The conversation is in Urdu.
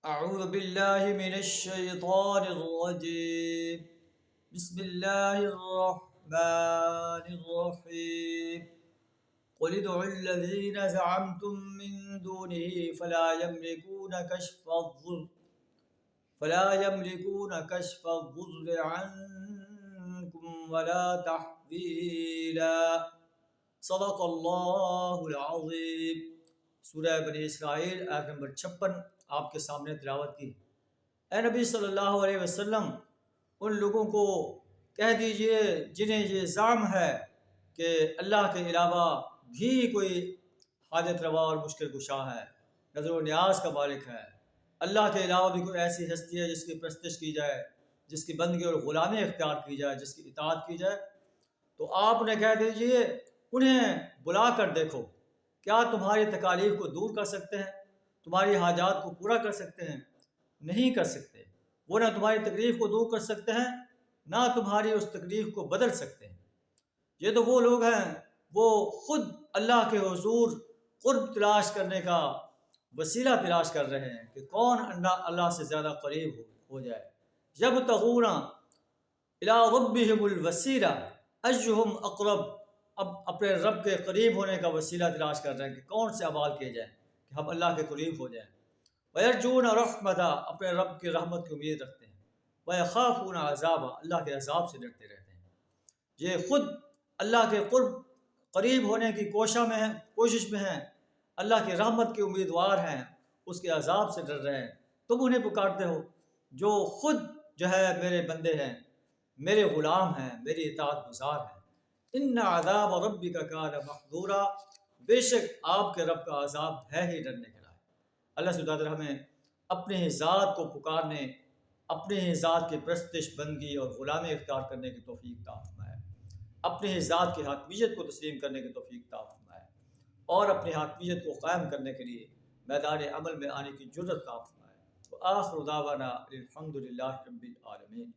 أعوذ بالله من الشيطان الرجيم. بسم الله الرحمن الرحيم. قل ادعوا الذين زعمتم من دونه فلا يملكون كشف الضر عنكم ولا تحويلا. صدق اللہ العظیم. سورہ بنی اسرائیل آیت نمبر 56 آپ کے سامنے تلاوت کی. اے نبی صلی اللہ علیہ وسلم، ان لوگوں کو کہہ دیجئے جنہیں یہ زعم ہے کہ اللہ کے علاوہ بھی کوئی حاجت روا اور مشکل کشا ہے، نظر و نیاز کا مالک ہے، اللہ کے علاوہ بھی کوئی ایسی ہستی ہے جس کی پرستش کی جائے، جس کی بندگی اور غلامی اختیار کی جائے، جس کی اطاعت کی جائے، تو آپ انہیں کہہ دیجئے انہیں بلا کر دیکھو، کیا تمہاری تکالیف کو دور کر سکتے ہیں، تمہاری حاجات کو پورا کر سکتے ہیں؟ نہیں کر سکتے. وہ نہ تمہاری تکلیف کو دور کر سکتے ہیں، نہ تمہاری اس تکلیف کو بدل سکتے ہیں. یہ تو وہ لوگ ہیں وہ خود اللہ کے حضور قرب تلاش کرنے کا وسیلہ تلاش کر رہے ہیں کہ کون اللہ سے زیادہ قریب ہو جائے. یبتغون الی ربہم الوسیلہ ایہم اقرب. اب اپنے رب کے قریب ہونے کا وسیلہ تلاش کر رہے ہیں کہ کون سے اعمال کیے جائیں کہ ہم اللہ کے قریب ہو جائیں. وَيَرْجُونَ رَحْمَتَهُ. اپنے رب کی رحمت کی امید رکھتے ہیں. وَيَخَافُونَ عَذَابَهُ. اللہ کے عذاب سے ڈرتے رہتے ہیں. یہ خود اللہ کے قریب ہونے کی کوشش میں ہیں، اللہ کی رحمت کے امیدوار ہیں، اس کے عذاب سے ڈر رہے ہیں. تم انہیں پکارتے ہو جو خود جو ہے میرے بندے ہیں، میرے غلام ہیں، میری اطاعت گزار ہیں. ان عذاب ربک کان محذورا. بے شک آپ کے رب کا عذاب ہے ہی ڈرنے کے لائق. اللہ سبحانہ وتعالی ہمیں اپنے ہی ذات کو پکارنے، اپنے ہی ذات کی پرستش، بندگی اور غلامی اختیار کرنے کی توفیق عطا فرمائے، اپنے ہی ذات کی حاکمیت کو تسلیم کرنے کی توفیق عطا فرمائے، اور اپنی حاکمیت کو قائم کرنے کے لیے میدان عمل میں آنے کی جرأت عطا فرمائے. وآخر دعوانا الحمد للہ رب العالمین.